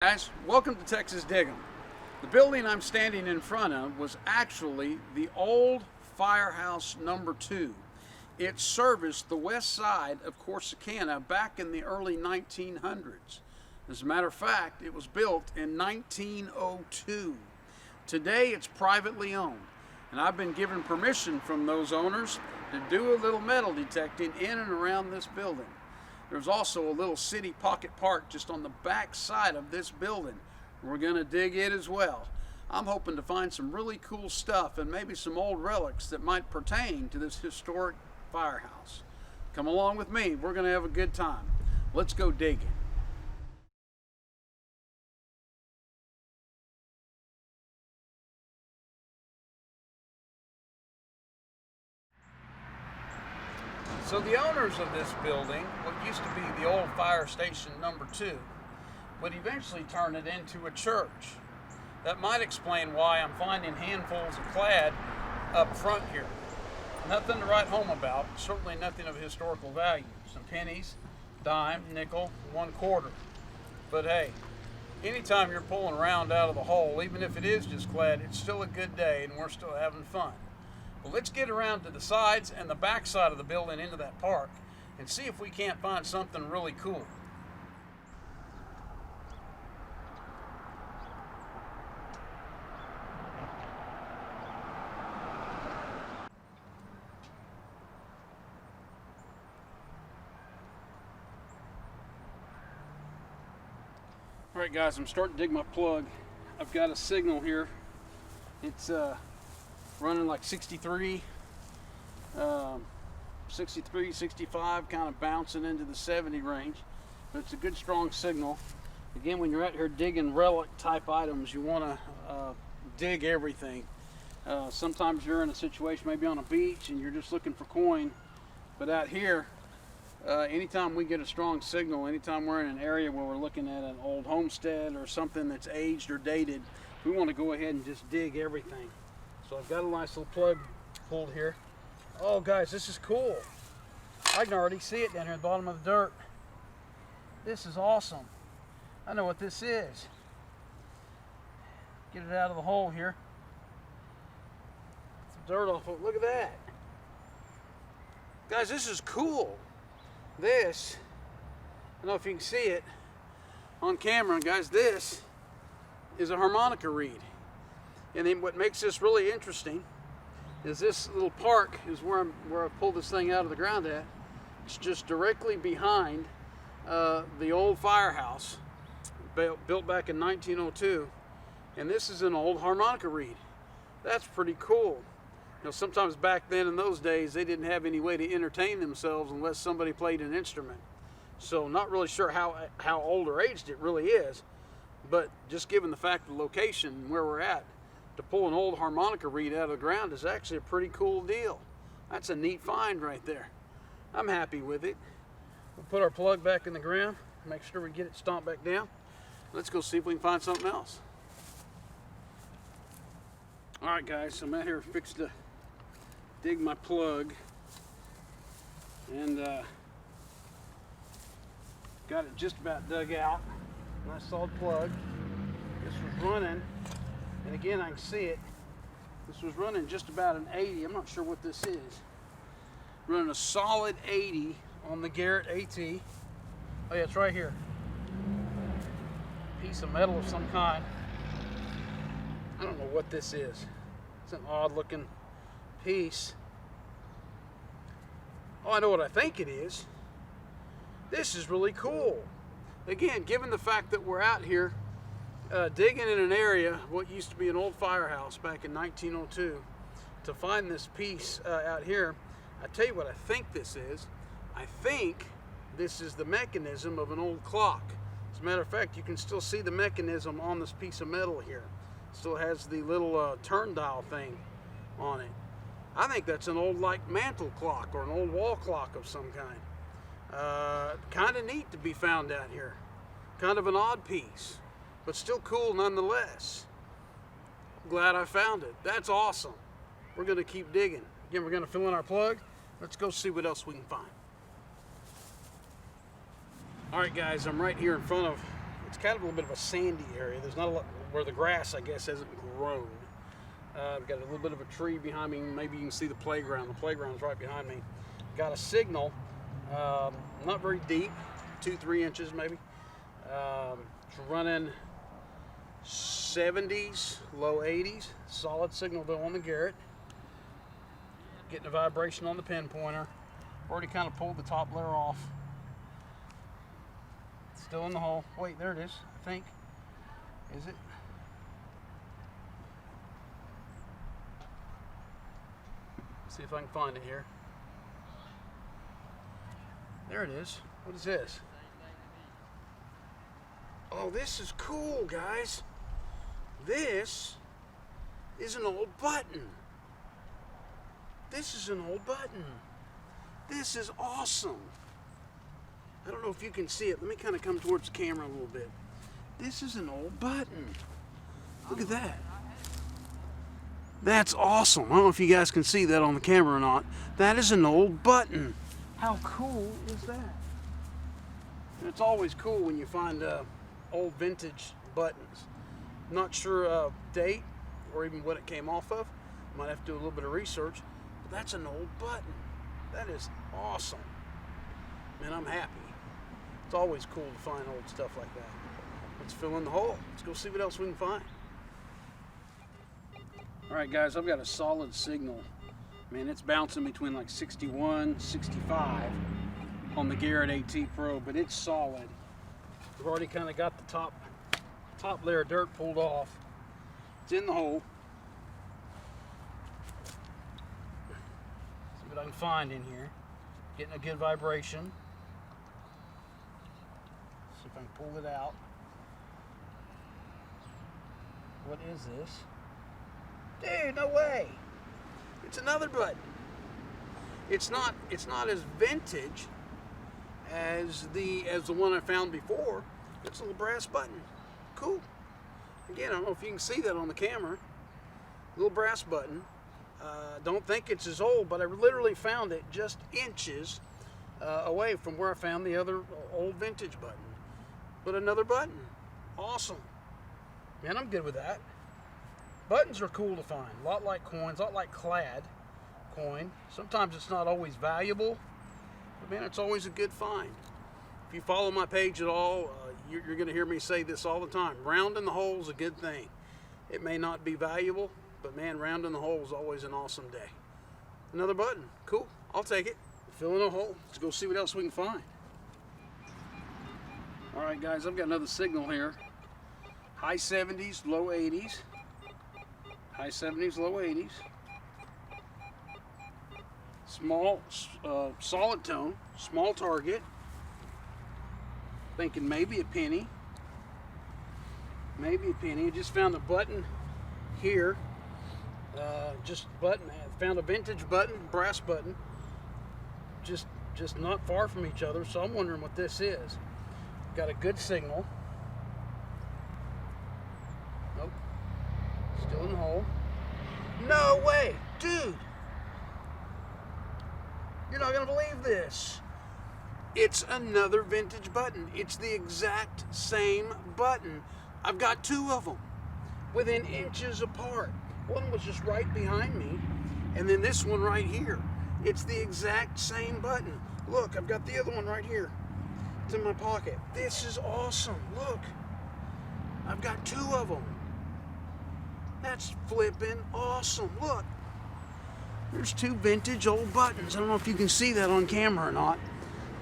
Guys, welcome to Texas Digg'em. The building I'm standing in front of was actually the old Firehouse number 2. It serviced the west side of Corsicana back in the early 1900s. As a matter of fact, it was built in 1902. Today it's privately owned, and I've been given permission from those owners to do a little metal detecting in and around this building. There's also a little city pocket park just on the back side of this building. We're going to dig it as well. I'm hoping to find some really cool stuff and maybe some old relics that might pertain to this historic firehouse. Come along with me. We're going to have a good time. Let's go digging. So the owners of this building, what used to be the old fire station number 2, would eventually turn it into a church. That might explain why I'm finding handfuls of clad up front here. Nothing to write home about, certainly nothing of historical value. Some pennies, dime, nickel, 1/4. But hey, anytime you're pulling round out of the hole, even if it is just clad, it's still a good day and we're still having fun. Well, let's get around to the sides and the back side of the building into that park and see if we can't find something really cool. All right, guys, I'm starting to dig my plug. I've got a signal here. It's running like 63, 65, kind of bouncing into the 70 range. But it's a good strong signal. Again, when you're out here digging relic type items, you want to dig everything. Sometimes you're in a situation maybe on a beach and you're just looking for coin. But out here, anytime we get a strong signal, anytime we're in an area where we're looking at an old homestead or something that's aged or dated, we want to go ahead and just dig everything. So I've got a nice little plug pulled here. Oh guys, this is cool. I can already see it down here at the bottom of the dirt. This is awesome. I know what this is. Get it out of the hole here. Some dirt off it. Look at that. Guys, this is cool. This, I don't know if you can see it on camera, guys, this is a harmonica reed. And then what makes this really interesting is this little park is where I pulled this thing out of the ground at. It's just directly behind the old firehouse built back in 1902. And this is an old harmonica reed. That's pretty cool. You know, sometimes back then in those days, they didn't have any way to entertain themselves unless somebody played an instrument. So not really sure how old or aged it really is, but just given the fact of the location where we're at, to pull an old harmonica reed out of the ground is actually a pretty cool deal. That's a neat find right there. I'm happy with it. We'll put our plug back in the ground, make sure we get it stomped back down. Let's go see if we can find something else. All right, guys, so I'm out here fixed to dig my plug, and got it just about dug out. Nice solid plug. This was running, and again I can see it, this was running just about an 80. I'm not sure what this is. Running a solid 80 on the Garrett AT. Oh yeah, it's right here. Piece of metal of some kind. I don't know what this is. It's an odd looking piece. Oh, I know what I think it is. This is really cool. Again, given the fact that we're out here digging in an area, what used to be an old firehouse back in 1902, to find this piece out here, I tell you what I think this is. I think this is the mechanism of an old clock. As a matter of fact, you can still see the mechanism on this piece of metal here. Still has the little turn dial thing on it. I think that's an old like mantle clock or an old wall clock of some kind. Kind of neat to be found out here. Kind of an odd piece, but still cool nonetheless. Glad I found it. That's awesome. We're going to keep digging. Again, we're going to fill in our plug. Let's go see what else we can find. All right, guys, I'm right here in front of it's kind of a little bit of a sandy area. There's not a lot where the grass, I guess, hasn't grown. I've got a little bit of a tree behind me. Maybe you can see the playground. The playground's right behind me. Got a signal, not very deep, 2-3 inches maybe. It's running 70s, low 80s. Solid signal though on the Garrett. Getting a vibration on the pinpointer. Already kind of pulled the top layer off. Still in the hole. Wait, there it is, I think. Is it? See if I can find it here. There it is. What is this? Oh, this is cool, guys. This is an old button. This is an old button. This is awesome. I don't know if you can see it. Let me kind of come towards the camera a little bit. This is an old button. Look at that. That's awesome. I don't know if you guys can see that on the camera or not. That is an old button. How cool is that? And it's always cool when you find old vintage buttons. Not sure date or even what it came off of. Might have to do a little bit of research. But that's an old button. That is awesome. Man, I'm happy. It's always cool to find old stuff like that. Let's fill in the hole. Let's go see what else we can find. All right, guys, I've got a solid signal. Man, it's bouncing between like 61, 65 on the Garrett AT Pro, but it's solid. We've already kind of got the top layer of dirt pulled off. It's in the hole. See what I can find in here. Getting a good vibration. See if I can pull it out. What is this? Dude, no way. It's another button. It's not as vintage as the one I found before. It's a little brass button. Cool. Again, I don't know if you can see that on the camera. Little brass button. Don't think it's as old, but I literally found it just inches away from where I found the other old vintage button. But another button. Awesome. Man, I'm good with that. Buttons are cool to find. A lot like coins, a lot like clad coin. Sometimes it's not always valuable, but man, it's always a good find. If you follow my page at all, you're going to hear me say this all the time. Rounding the hole is a good thing. It may not be valuable, but man, rounding the hole is always an awesome day. Another button. Cool. I'll take it. Fill in a hole. Let's go see what else we can find. All right, guys, I've got another signal here. High 70s, low 80s. High 70s, low 80s. Small, solid tone, small target. Thinking maybe a penny. Maybe a penny. I just found a button here. Just button. Found a vintage button, brass button. Just not far from each other. So I'm wondering what this is. Got a good signal. Nope. Still in the hole. No way, dude. You're not gonna believe this. It's another vintage button. It's the exact same button. I've got two of them within inches apart. One was just right behind me, and then this one right here. It's the exact same button. Look, I've got the other one right here. It's in my pocket. This is awesome. Look, I've got two of them. That's flipping awesome. Look, there's two vintage old buttons. I don't know if you can see that on camera or not.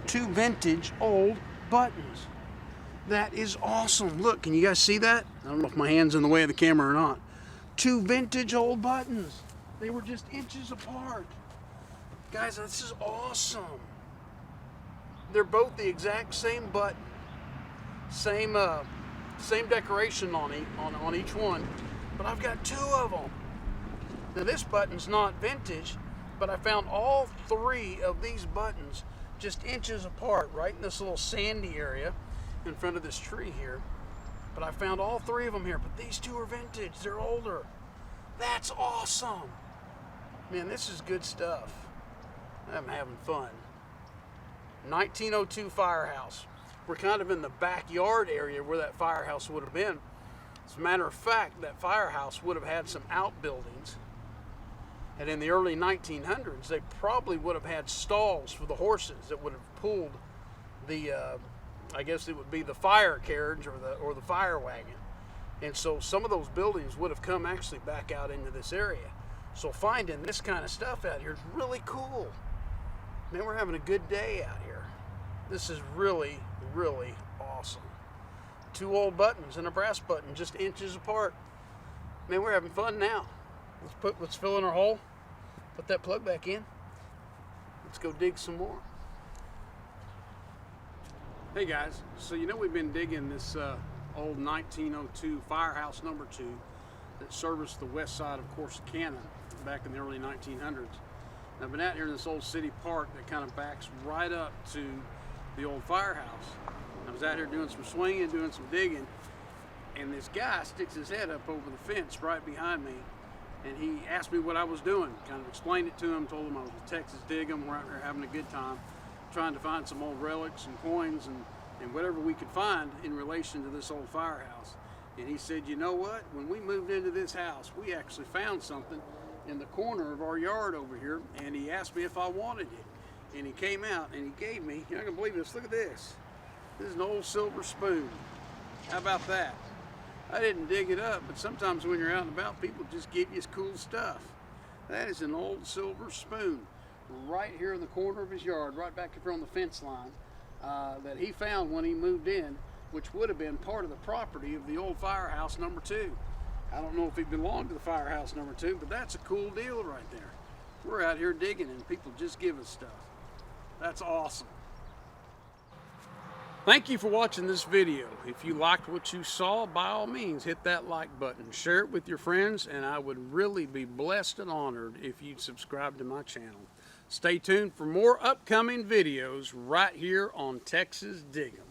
Two vintage old buttons. That is awesome. Look, can you guys see that? I don't know if my hand's in the way of the camera or not. Two vintage old buttons. They were just inches apart. Guys, this is awesome. They're both the exact same button. Same decoration on each one. But I've got two of them. Now this button's not vintage, but I found all three of these buttons just inches apart, right in this little sandy area in front of this tree here. But I found all three of them here, but these two are vintage, they're older. That's awesome. Man, this is good stuff. I'm having fun. 1902 Firehouse. were kind of in the backyard area where that firehouse would have been. As a matter of fact, that firehouse would have had some outbuildings. And in the early 1900s, they probably would have had stalls for the horses that would have pulled the, I guess it would be the fire carriage or the fire wagon. And so some of those buildings would have come actually back out into this area. So finding this kind of stuff out here is really cool. Man, we're having a good day out here. This is really, really awesome. 2 old buttons and a brass button just inches apart. Man, we're having fun now. Let's fill in our hole, put that plug back in. Let's go dig some more. Hey guys, so you know we've been digging this old 1902 Firehouse number 2 that serviced the west side of Corsicana back in the early 1900s. And I've been out here in this old city park that kind of backs right up to the old firehouse. I was out here doing some swinging, doing some digging, and this guy sticks his head up over the fence right behind me, and he asked me what I was doing. Kind of explained it to him, told him I was with Texas Digg'em. We're out here having a good time, trying to find some old relics and coins and whatever we could find in relation to this old firehouse. And he said, you know what, when we moved into this house, we actually found something in the corner of our yard over here, and he asked me if I wanted it. And he came out and he gave me, you're not gonna believe this, look at this. This is an old silver spoon. How about that? I didn't dig it up, but sometimes when you're out and about, people just give you cool stuff. That is an old silver spoon right here in the corner of his yard, right back here on the fence line, that he found when he moved in, which would have been part of the property of the old Firehouse number 2. I don't know if it belonged to the Firehouse number 2, but that's a cool deal right there. We're out here digging and people just give us stuff. That's awesome. Thank you for watching this video. If you liked what you saw, by all means, hit that like button. Share it with your friends, and I would really be blessed and honored if you'd subscribe to my channel. Stay tuned for more upcoming videos right here on Texas Digg'em.